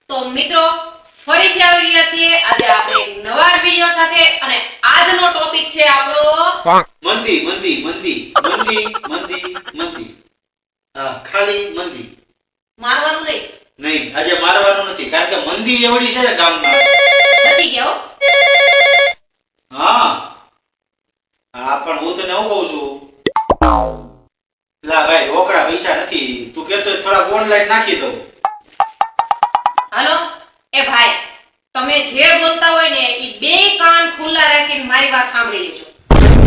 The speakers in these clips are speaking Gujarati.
તો મિત્રો ફરીથી આવી ગયા છીએ આજે આપણે એક નવા વિડિયો સાથે અને આજનો ટોપિક છે આપણો મંદી મંદી મંદી મંદી મંદી મંદી. હા, ખાલી મંદી. મારવાનું નહીં. નહીં, આજે મારવાનું નથી કારણ કે મંદી એવડી છે ને ગામમાં. બચી ગયા હો. હા હા, પણ હું તને શું કહું છું, લા ભાઈ રોકડા પૈસા નથી, તું કહેતો હોય થોડા ઓનલાઈન નાખી દઉં. હાલો એ ભાઈ, તમે જે બોલતા હોય ને ઈ બે કાન ખુલ્લા રાખીને મારી વાત સાંભળી લેજો.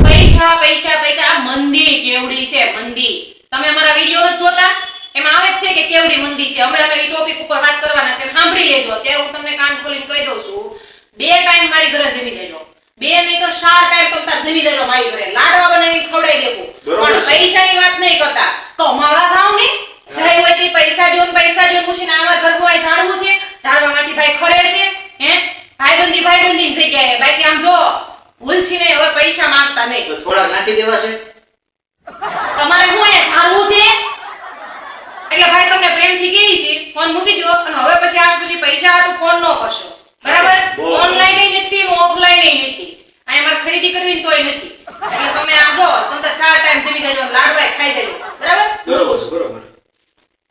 પૈસા પૈસા પૈસા, આ મંદી કેવડી છે મંદી. તમે અમારા વિડિયો નથી જોતા? એમાં આવે જ છે કે કેવડી મંદી છે. હમણાં અમે ઈ ટોપિક ઉપર વાત કરવાના છે, સાંભળી લેજો. અત્યારે હું તમને કાન ખોલીને કહી દઉં છું, બે ટાઈમ મારી ઘરે જમી જજો. બે નહીં તો 4 ટાઈમ તમ તાર જમી જજો મારી ઘરે. લાડવા બનાવીને ખવડાવી દેવું. પણ પૈસાની વાત નહીં કરતા. તો માળા જાવ ને જઈ હોય તે પૈસા જો પૂછીને અમારા ઘરનું આ જાણવું છે. જાણવામાંથી ભાઈ ખરે છે હે? ભાઈબંધી જગ્યાએ બાકી આમ જો ભૂલથી નહીં હવે પૈસા માંગતા નહીં. તો થોડા નાખી દેવા છે. તમારે હું અહીંયા જાણવું છે એટલે ભાઈ તમને પ્રેમથી કહી છે ફોન મૂકી દો અને હવે પછી આજ પછી પૈસા હાટુ ફોન ન કરશો. બરાબર? ઓનલાઈન નથી ને ઓફલાઈન નથી. અહીંયા મારે ખરીદી કરવી તોય નથી. એટલે તમે આમ જો તમે તો 4 ટાઈમ જમી જજો, લાડવા ખાઈ જજો. બરાબર? બરોબર.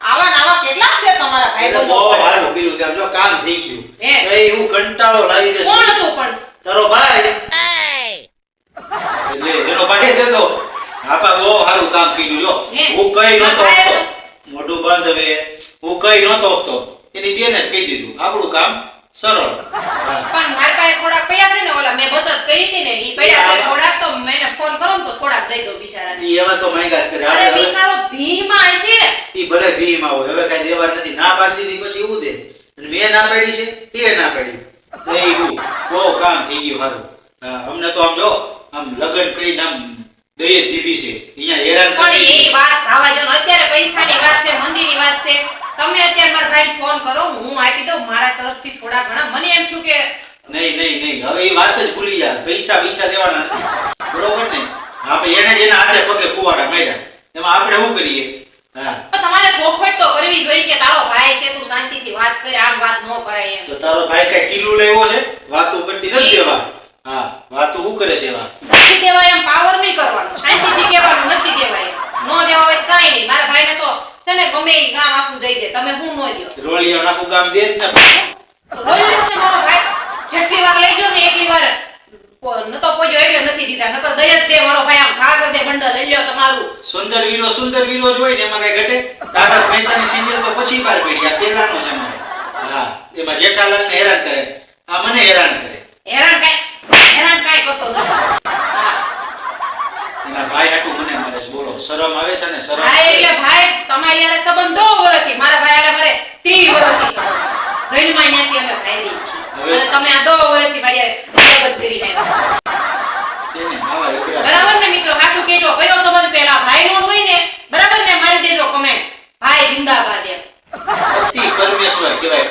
આવા કેટલા છે તમારા ભાઈબંધો? બહુ હારું કર્યું તેમ, જો કામ થઈ ગયું. હે? એ હું કંટાળો લાવી દે. કોણ હતું પણ? તારો ભાઈ. એટલે એનો ભાઈ છે તો આપા બહુ હારું કામ કર્યું. જો હું કઈ નતો આપતો, મોઢું બંધ. હવે હું કઈ નતો આપતો, એની બેને જ કહી દીધું આપણું કામ સરળ. પણ મારી પાસે થોડાક પડ્યા છે ને, ઓલા મેં બચત કરી હતી ને ઈ પડ્યા છે થોડાક, તો મેં ફોન કરો ને તો થોડાક દઈ દો બિચારાને. ઈ એવા તો માંગ્યા જ કરે. અરે બિચારો ભીમાં હશે. ઈ ભલે ભીમાં હોય, હવે કઈ દેવા નથી. ના પાડી દીધી પછી એવું દે. અને મેં ના પાડી છે એ ના પાડી. તો એ બહુ કામ થઈ ગયું હારું. હા, અમને તો આમ જો આમ લગન કરીને આમ દઈ જ દીધી છે. અહીંયા હેરાન પણ કરી. એ વાત આવા જો અત્યારે પૈસાની વાત છે, મંદીની વાત છે. તમે અત્યારે મારા ભાઈને ફોન કરો, હું આપી દઉં મારા તરફથી થોડા ઘણા. મને એમ થયું કે નહીં હવે એ વાત જ ભૂલી જા. પૈસા દેવાના નથી, બરોબર ને? આપણે એને જ એના હાથે પગે કુવાડા માર્યા, એમાં આપણે શું કરીએ? હા, તમારે ચોખવટ તો કરવી જોઈએ કે તારો ભાઈ છે, તું શાંતિથી વાત કરે, આમ વાત ન કરાય એમ. તો તારો ભાઈ કઈ કિલ્લું લેવો છે? વાતો કરતી નથી દેવા. હા, વાતો શું કરે છે? નથી દેવાય એમ પાવર નહીં કરવાનો, શાંતિથી કહેવાનું નથી દેવાય. નો દેવા હોય કાઈ નહીં. મારા ભાઈને તો છે ને ગમે ઈ ગામ આખું દઈ દે. તમે હું નો દ્યો. રોલિયો નાખું ગામ દે જ ને. રોઈ છે મારો ભાઈ. જેટલી વાર લઈ ગયો ને એટલી વાર નતો પોજો એટલે નથી દીધા. નકર દઈ જ દે મારો ભાઈ. આમ ઘા કર દે બંડલ લઈ લ્યો તમારું. સુંદર વીરો જ હોય ને, એમાં કઈ ઘટે? તારક મહેતાની સિરિયલ તો પછી પાર પડી. આ પહેલાનો છે મારે. હા, એમાં જેઠાલાલને હેરાન કરે, આ મને હેરાન કરે. હેરાન કાઈ કરતો નથી. હા. એના ભાઈ હાટુ મને મારે છે. બોલો, શરમ આવે છે ને? શરમ હા, એટલે ભાઈ તમારી યારે સંબંધ 2 વર્ષથી, મારા ભાઈ યારે મારે 30 વર્ષથી સંબંધ. જૈનમાં ત્યાંથી અમે ભાઈ છીએ. અને તમે આ 2 વર્ષથી મારી યારે લગન કરીને આવ્યા. છે ને? આવા એકરા. બરાબર ને મિત્રો? હાચું કહેજો, કયો સંબંધ પહેલા ભાઈ નો હોય ને? બરાબર ને? મારી દેજો કમેન્ટ, ભાઈ જિંદાબાદ એમ. પતિ પરમેશ્વર કહેવાય,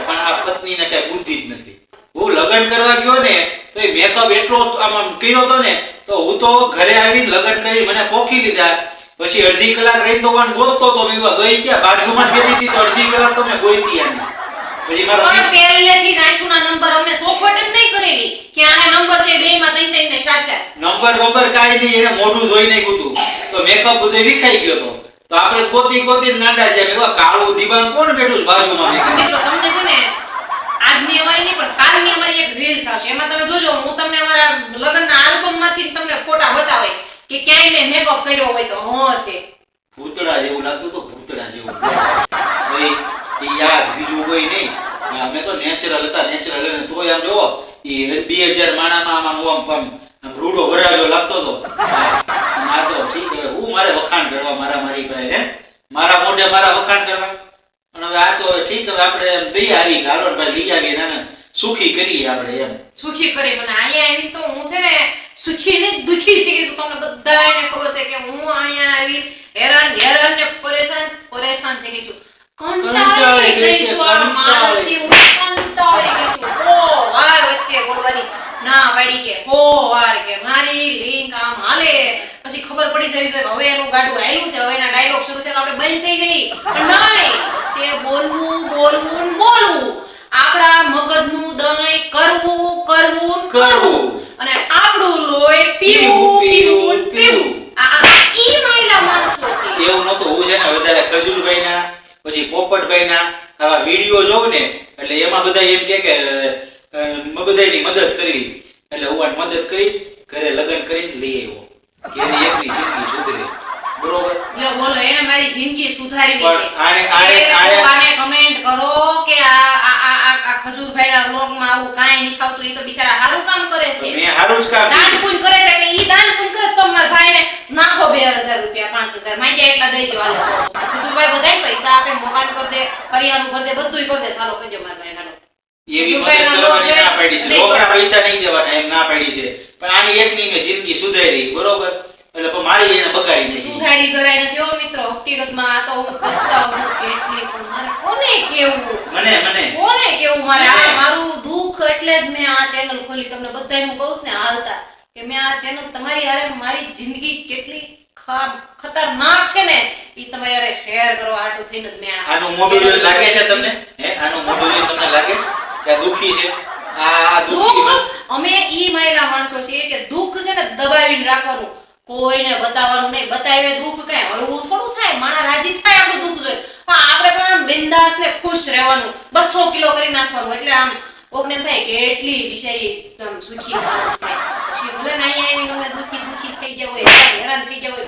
પણ આ પત્નીને કઈ બુદ્ધિ જ નથી. હું લગન કરવા ગયો ને તો એ મેકઅપ એટલો આમ કર્યો તો ને, તો હું તો ઘરે આવીને લગન કરી મને પોખી લીધા. પછી અડધી કલાક રહી તો વાન ગોતતો તો મેં ગઈ ક્યાં? બાજુમાં જ બેઠી હતી તો અડધી કલાક તો મેં ગોઈતી એમ. પછી મારો પણ પહેલેથી જ આઠુના નંબર અમને સોખવટ જ નહીં કરેલી કે આના નંબર છે બેયમાં 3 ને 4 નંબર કાઈ નહીં, એને મોઢું ધોઈ નાખ્યું હતું તો મેકઅપ બધો વિખાઈ ગયો હતો. તો આપણે ગોતી ગાંડા જેમ એવા કાળું ડિબાંગ કોણ બેઠું છે બાજુમાં? મિત્રો તમને છે ને આજની અમારી નહીં પણ કાલની અમારી એક રીલ્સ આવશે. એમાં તમે જોજો, હું તમને અમારા લગ્નના આલ્બમમાંથી તમને ફોટા બતાવે કે ક્યાંય મેં મેકઅપ કર્યો હોય તો હશે. ભૂતડા જેવું લાગતું તો ભૂતડા જેવું. ભાઈ એ યાદ બીજું કોઈ નહીં. અમે તો નેચરલ હતા, નેચરલ. તોય આમ જોવો એ 2000 માણામાં આમ રૂડો વરાજો લાગતો હતો. આ તો ઠીક. હવે હું મારે વખાણ કરવા મારી ભાઈ હે મારા મોઢે મારા વખાણ કરવા. પણ હવે આ તો ઠીક. હવે આપણે એમ દઈ આવી હાલો ભાઈ લઈ આવીએ નાને સુખી કરીએ આપણે એમ. સુખી કરી મને અહીંયા આવી તો હું છે ને સુખી ને દુખી થઈ ગઈ છું. તમને બધાને ખબર છે કે હું અહીંયા આવી હેરાન ને પરેશાન થઈ ગઈ છું. કંટાળી ગઈ છું આ માણસથી. હું કંટાળી ગઈ છું. ઓ વાર વચ્ચે બોલવાની ના પાડી કે હો વાર કે મારી લિંક આમ હાલે. પછી ખબર પડી જાય કે હવે એનું ગાડું હાલ્યું છે, હવે એના ડાયલોગ શરૂ છે તો આપણે બંધ થઈ જઈ. પણ નહીં, તે બોલવું કરવું કરવું ને કરવું. અને આપણું લોહી પીવું, પીવું પીવું, પીવું પીવું ઈ માયલા માણસો છે એવું નહોતું. હું છે ને વધારે ખજૂરભાઈના પછી પોપટભાઈના આવા વિડીયો જોઉં ને એટલે એમાં બધા એમ કે બધાયની મદદ કરવી એટલે હું આને મદદ કરી ઘરે લગ્ન કરીને લઈ આવ્યો કે એની એકની જિંદગી સુધરે. બરોબર. લ્યો બોલો એને મારી જિંદગી સુધારવી પણ છે આને કમેન્ટ કરો કે આ ખજૂરભાઈના વ્લોગમાં આવું કાંઈ નહીં ખાવતું ઈ તો બિચારા સારું કામ કરે છે મેં સારું જ કામ દાન કર્યું. પુણ્ય કરે છે કે ઈ દાન પુણ્ય કરે છે તો મારા ભાઈને નાખો 2000 રૂપિયા 5000 માંગ્યા એટલા દઈ દો હાલો ખજૂરભાઈ બધાય પૈસા આપે મકાન કરી દે કરિયાણું કરી દે બધુંય કરી દે હાલો કહેજો મારા ભાઈ હાલો એવી મદદ કરવાની ના પાડી છે. રોકડા પૈસા નહીં દેવાના એમ ના પાડી છે. પણ આની એકની મેં જિંદગી સુધારી. બરોબર. એટલે પણ મારી એને બગાડી નાખી. સુધારી જરાય નથી હો મિત્રો હકીકતમાં આ તો હું પસ્તાવું કેટલી પણ મારે કોને કેવું કોને કેવું મારે આ મારું દુઃખ એટલે જ મેં આ ચેનલ ખોલી તમને બધાયનું કહું છું ને હાલતા કે મેં આ ચેનલ તમારી હારે મારી જિંદગી કેટલી ખતરનાક છે ને ઈ તમારે હારે શેર કરવા આટું થઈને જ મેં આનું મોઢું જોઈને લાગે છે તમને? આનું મોઢું જોઈને તમને લાગે છે કે આ દુખી છે? આ દુખી દુઃખ અમે ઈ માયલા માણસો છીએ કે દુઃખ છે ને દબાવીને રાખવાનું કોઈને બતાવવાનું નહીં બતાવે દુઃખ કઈ હળવું થોડું થાય માણા રાજી થાય આપણું દુઃખ જોઈને પણ આપણે તો આમ બિંદાસ ને ખુશ રહેવાનું 200 કિલો કરી નાખવાનું એટલે આમ કોકને થાય કે એટલી બિચારી એકદમ સુખી માણસ છે પછી ભલે ના આવીને અમે દુખી થઈ ગયા હોય હેરાન થઈ ગયા હોય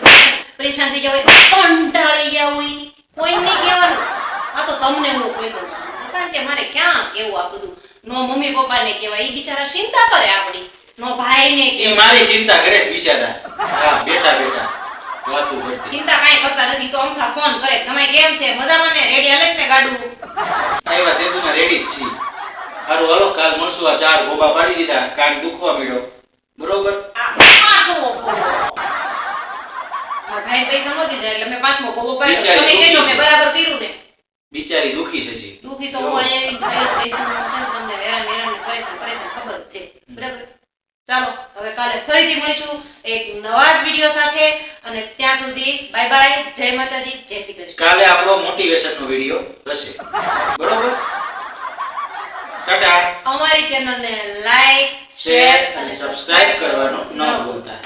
પરેશાન થઈ ગયા હોય કંટાળી ગયા હોય કોઈને કહેવાનું આ તો તમને હું કહી દઉં છું કારણ કે મારે ક્યાં કેવું આ બધું નો મમ્મી પપ્પાને કહેવાય ઈ બિચારા ચિંતા કરે આપણી નો ભાઈને એ મારી ચિંતા કરે છે બિચારા. હા બેઠા વાતું કરતી. ચિંતા કાંઈ કરતા નથી તો અમથા ફોન કરે સમય કેમ છે મજામાં ને રેડી હાલે છે ને ગાડું આવ્યા તે તું રેડી જ છી. હારું હાલો કાલ મળશું. આ 4 ગોબા પાડી દીધા કાન દુખવા મળ્યો. બરોબર. આ શું મારા ભાઈ પૈસા નો દીધા એટલે મેં પાંચમો ગોબો પાડ્યો તમે કહેજો મેં બરાબર કર્યું ને બિચારી દુખી છે જી. દુખી તો હું અહીંયા તમને હેરાન પરેશાન ખબર જ છે બરાબર. ચાલો હવે કાલે ફરીથી મળીશું એક નવા જ વિડિયો સાથે અને ત્યાં સુધી બાય બાય જય માતાજી જય શ્રી કૃષ્ણ. કાલે આપણો મોટિવેશનનો વિડિયો હશે. બરોબર. ટાટા. અમારી ચેનલને લાઈક શેર અને સબસ્ક્રાઇબ કરવાનું ન ભૂલતા.